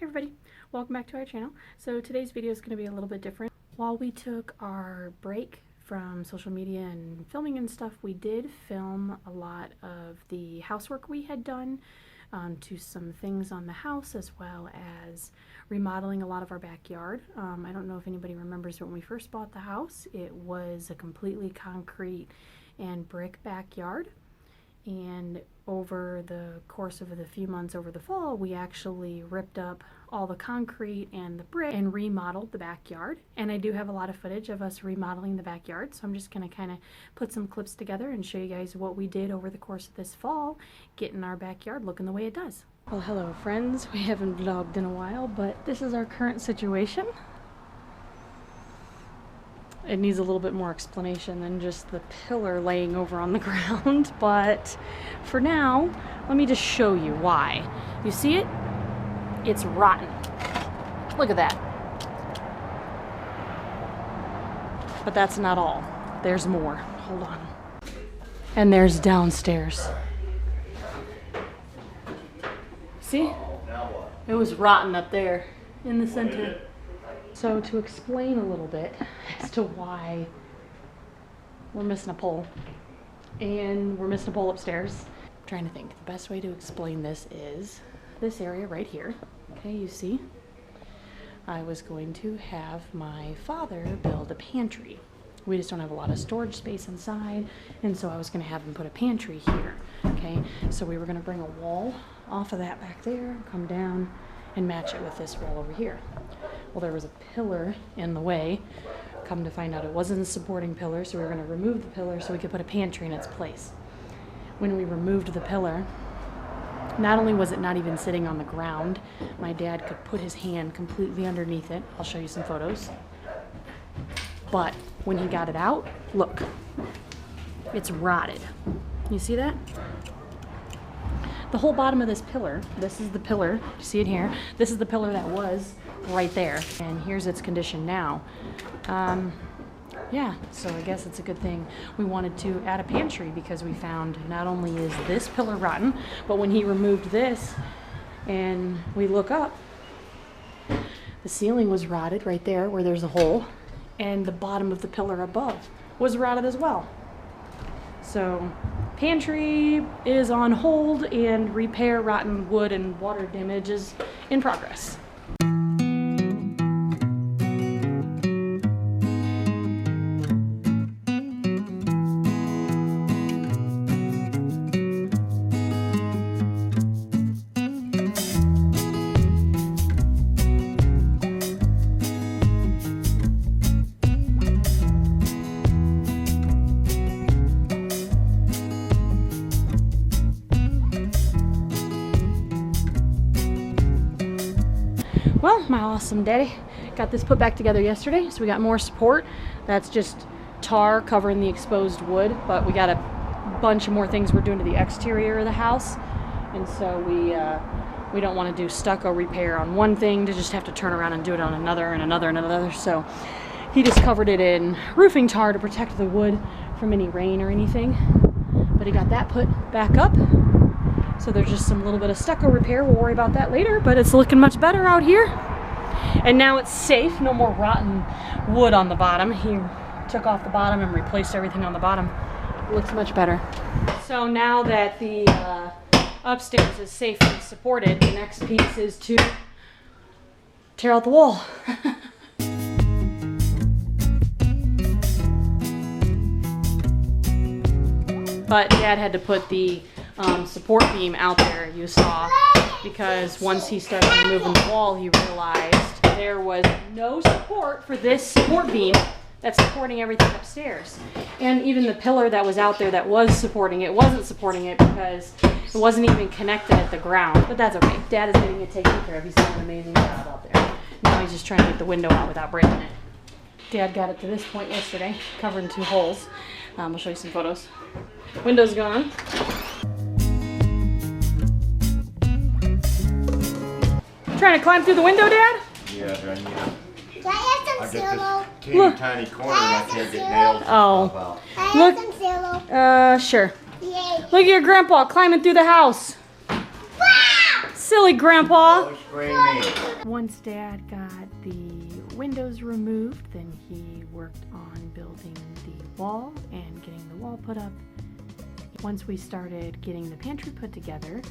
everybody, welcome back to our channel. So today's video is going to be a little bit different. While we took our break from social media and filming and stuff, we did film a lot of the housework we had done to some things on the house, as well as remodeling a lot of our backyard. I don't know if anybody remembers, but when we first bought the house, it was a completely concrete and brick backyard. And over the course of the few months over the fall, we actually ripped up all the concrete and the brick and remodeled the backyard. And I do have a lot of footage of us remodeling the backyard, so I'm just going to kind of put some clips together and show you guys what we did over the course of this fall, getting our backyard looking the way it does. Well, hello friends, we haven't vlogged in a while, but this is our current situation. It needs a little bit more explanation than just the pillar laying over on the ground, but for now, let me just show you why. You see it? It's rotten. Look at that. But that's not all. There's more. Hold on. And there's downstairs. See? It was rotten up there in the center. So to explain a little bit as to why we're missing a pole, and we're missing a pole upstairs, I'm trying to think. The best way to explain this is this area right here. Okay, you see? I was going to have my father build a pantry. We just don't have a lot of storage space inside, and so I was going to have him put a pantry here. Okay, so we were going to bring a wall off of that back there, come down, and match it with this wall over here. Well, there was a pillar in the way. Come to find out it wasn't a supporting pillar, so we were going to remove the pillar so we could put a pantry in its place. When we removed the pillar, not only was it not even sitting on the ground, my dad could put his hand completely underneath it. I'll show you some photos. But when he got it out, look, it's rotted. You see that? The whole bottom of this pillar, this is the pillar, you see it here? This is the pillar that was right there, and here's its condition now. Yeah, so I guess it's a good thing we wanted to add a pantry, because we found not only is this pillar rotten, but when he removed this and we look up, the ceiling was rotted right there where there's a hole, and the bottom of the pillar above was rotted as well. So pantry is on hold, and repair rotten wood and water damage is in progress. Well, my awesome daddy got this put back together yesterday, so we got more support. That's just tar covering the exposed wood, but we got a bunch of more things we're doing to the exterior of the house, and so we don't want to do stucco repair on one thing to just have to turn around and do it on another and another and another. So he just covered it in roofing tar to protect the wood from any rain or anything, but he got that put back up. So there's just some little bit of stucco repair. We'll worry about that later, but it's looking much better out here. And now it's safe. No more rotten wood on the bottom. He took off the bottom and replaced everything on the bottom. It looks much better. So now that the upstairs is safely supported, the next piece is to tear out the wall. But Dad had to put the support beam out there, you saw, because once he started removing the wall, he realized there was no support for this support beam that's supporting everything upstairs. And even the pillar that was out there that was supporting it wasn't supporting it because it wasn't even connected at the ground. But that's okay. Dad is getting it taken care of. He's doing an amazing job out there. Now he's just trying to get the window out without breaking it. Dad got it to this point yesterday, covered in 2 holes. I'll show you some photos. Window's gone. Trying to climb through the window, Dad? Yeah, Can I have some Zillow? Teeny tiny corner and I can't get nails to pop out. Can I have some Zillow? Sure. Yay. Look at your grandpa climbing through the house. Wow! See? silly, Grandpa. No screaming. Once Dad got the windows removed, then he worked on building the wall and getting the wall put up. Once we started getting the pantry put together,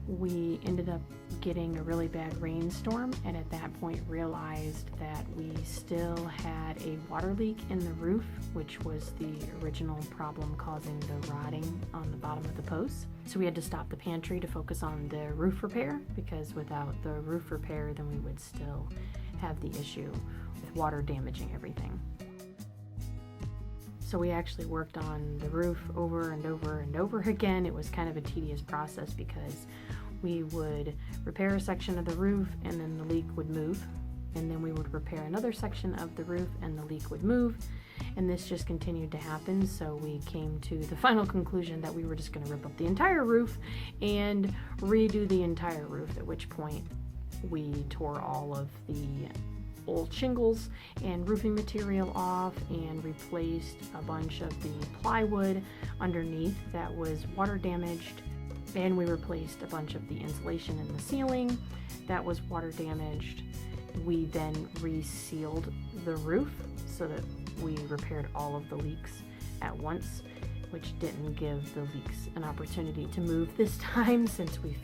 we ended up getting a really bad rainstorm, and at that point realized that we still had a water leak in the roof, which was the original problem causing the rotting on the bottom of the posts. So we had to stop the pantry to focus on the roof repair, because without the roof repair then we would still have the issue with water damaging everything. So we actually worked on the roof over and over and over again. It was kind of a tedious process because we would repair a section of the roof and then the leak would move. And then we would repair another section of the roof and the leak would move. And this just continued to happen. So we came to the final conclusion that we were just going to rip up the entire roof and redo the entire roof, at which point we tore all of the old shingles and roofing material off and replaced a bunch of the plywood underneath that was water damaged, and we replaced a bunch of the insulation in the ceiling that was water damaged. We then resealed the roof so that we repaired all of the leaks at once, which didn't give the leaks an opportunity to move this time. Since we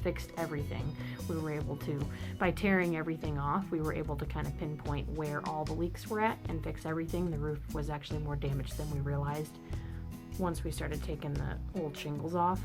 fixed everything, we were able to, by tearing everything off, we were able to kind of pinpoint where all the leaks were at and fix everything. The roof was actually more damaged than we realized once we started taking the old shingles off.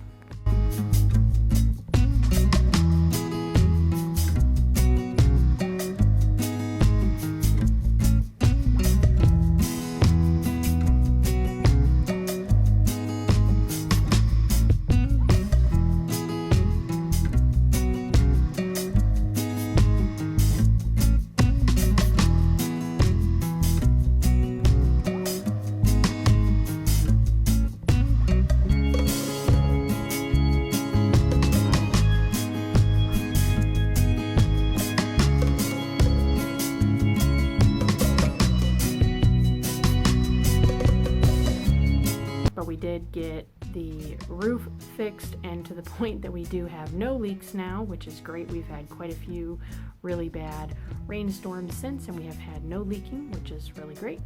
We did get the roof fixed, and to the point that we do have no leaks now, which is great. We've had quite a few really bad rainstorms since, and we have had no leaking, which is really great.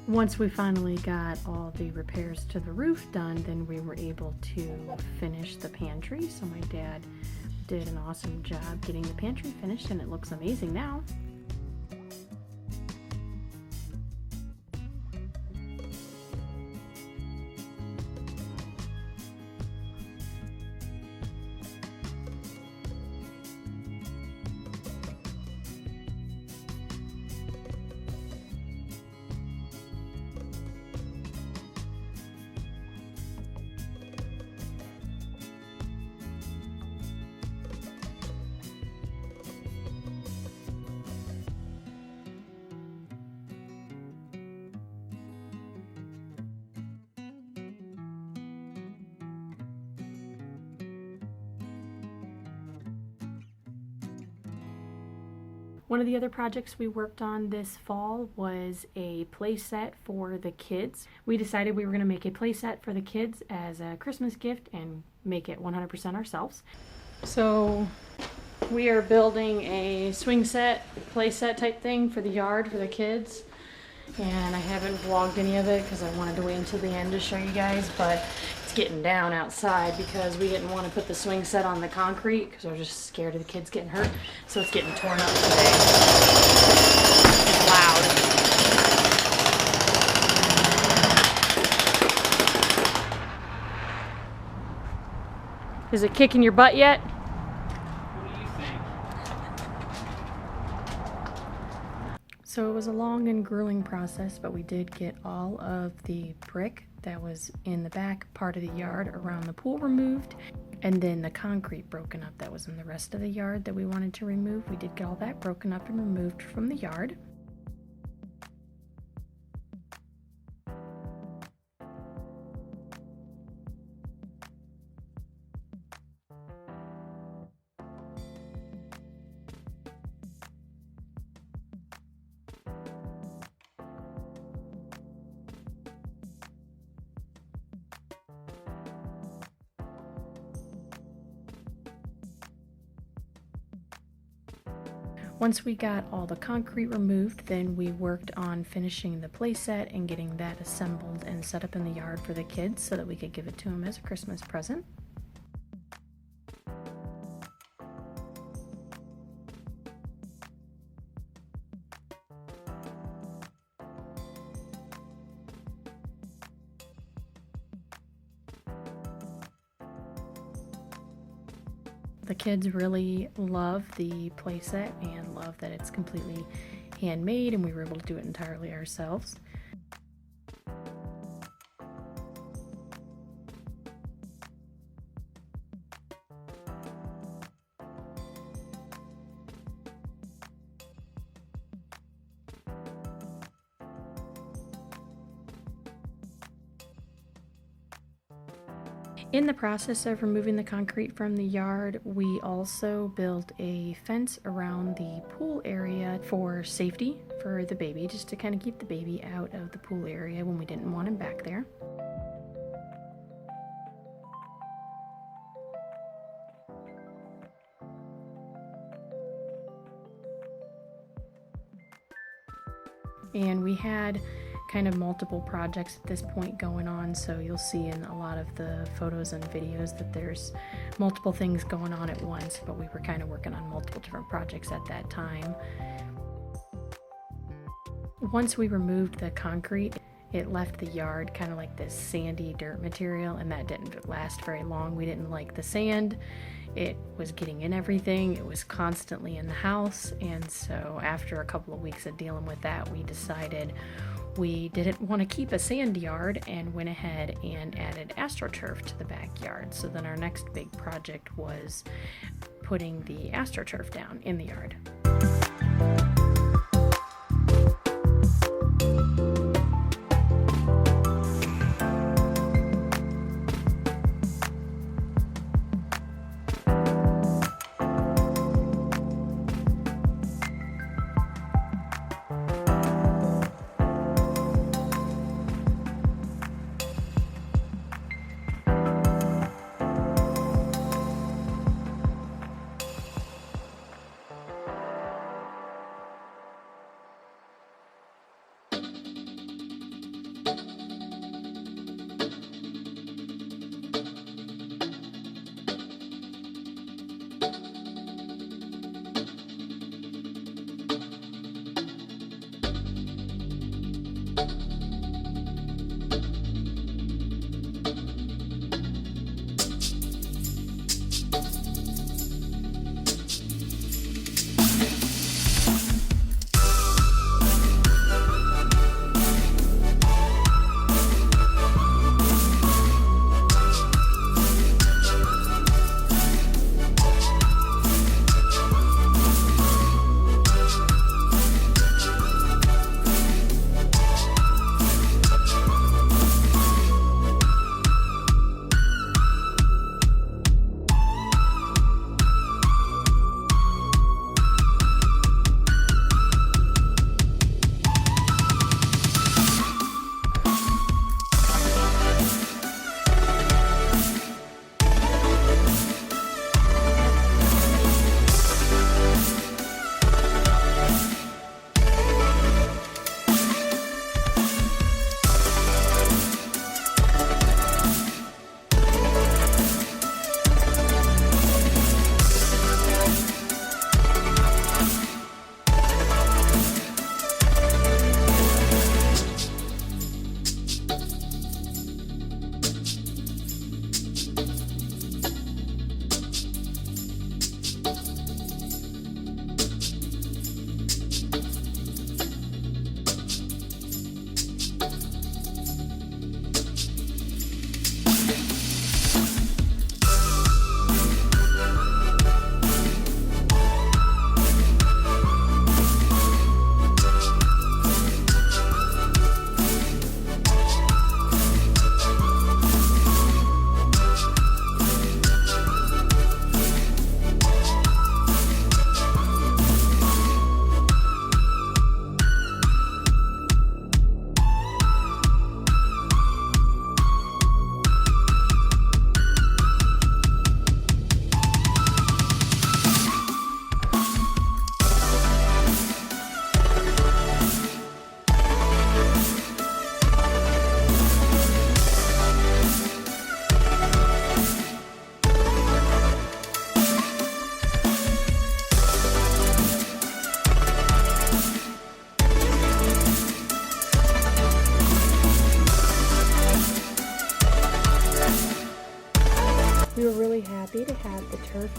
Once we finally got all the repairs to the roof done, then we were able to finish the pantry. So my dad did an awesome job getting the pantry finished, and it looks amazing now. One of the other projects we worked on this fall was a playset for the kids. We decided we were going to make a playset for the kids as a Christmas gift and make it 100% ourselves. So we are building a swing set, playset type thing for the yard for the kids. And I haven't vlogged any of it because I wanted to wait until the end to show you guys, but it's getting down outside because we didn't want to put the swing set on the concrete because I was just scared of the kids getting hurt. So it's getting torn up today. It's loud. Is it kicking your butt yet? So it was a long and grueling process, but we did get all of the brick that was in the back part of the yard around the pool removed, and then the concrete broken up that was in the rest of the yard that we wanted to remove. We did get all that broken up and removed from the yard. Once we got all the concrete removed, then we worked on finishing the playset and getting that assembled and set up in the yard for the kids so that we could give it to them as a Christmas present. The kids really love the playset and love that it's completely handmade and we were able to do it entirely ourselves. In the process of removing the concrete from the yard, we also built a fence around the pool area for safety for the baby, just to kind of keep the baby out of the pool area when we didn't want him back there. And we had kind of multiple projects at this point going on, so you'll see in a lot of the photos and videos that there's multiple things going on at once, but we were kind of working on multiple different projects at that time. Once we removed the concrete, it left the yard kind of like this sandy dirt material, and that didn't last very long. We didn't like the sand. It was getting in everything. It was constantly in the house, and so after a couple of weeks of dealing with that, we decided we didn't want to keep a sand yard and went ahead and added astroturf to the backyard. So then our next big project was putting the astroturf down in the yard.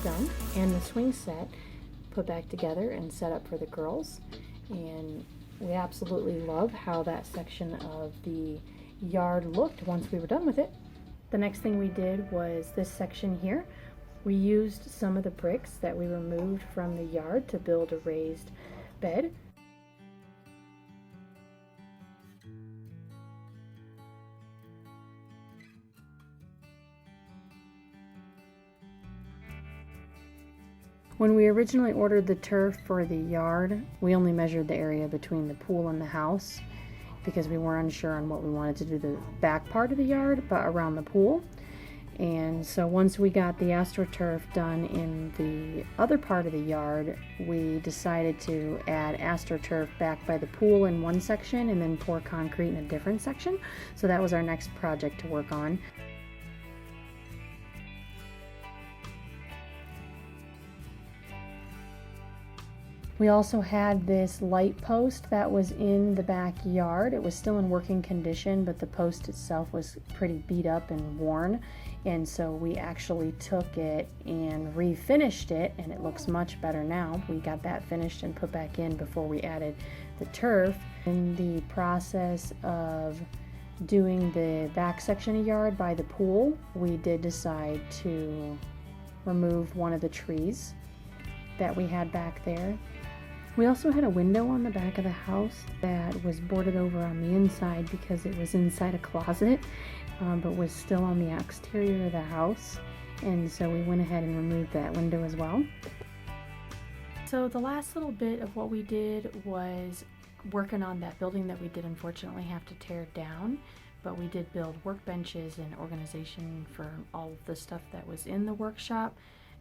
done and the swing set put back together and set up for the girls. And we absolutely love how that section of the yard looked once we were done with it. The next thing we did was this section here. We used some of the bricks that we removed from the yard to build a raised bed. When we originally ordered the turf for the yard, we only measured the area between the pool and the house because we weren't unsure on what we wanted to do the back part of the yard, but around the pool. And so once we got the astroturf done in the other part of the yard, we decided to add astroturf back by the pool in one section and then pour concrete in a different section. So that was our next project to work on. We also had this light post that was in the backyard. It was still in working condition, but the post itself was pretty beat up and worn. And so we actually took it and refinished it, and it looks much better now. We got that finished and put back in before we added the turf. In the process of doing the back section of yard by the pool, we did decide to remove one of the trees that we had back there. We also had a window on the back of the house that was boarded over on the inside because it was inside a closet, but was still on the exterior of the house. And so we went ahead and removed that window as well. So the last little bit of what we did was working on that building that we did unfortunately have to tear down, but we did build workbenches and organization for all of the stuff that was in the workshop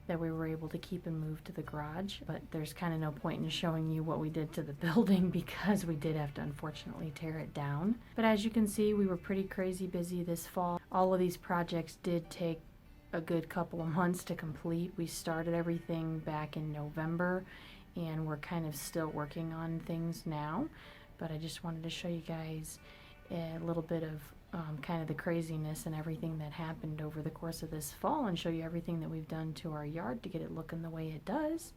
that we were able to keep and move to the garage. But there's kind of no point in showing you what we did to the building because we did have to unfortunately tear it down. But as you can see, we were pretty crazy busy this fall. All of these projects did take a good couple of months to complete. We started everything back in November and we're kind of still working on things now. But I just wanted to show you guys a little bit of kind of the craziness and everything that happened over the course of this fall and show you everything that we've done to our yard to get it looking the way it does.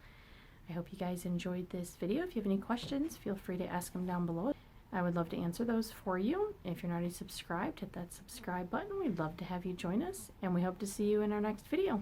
I hope you guys enjoyed this video. If you have any questions, feel free to ask them down below. I would love to answer those for you. If you're not already subscribed, hit that subscribe button. We'd love to have you join us, and we hope to see you in our next video.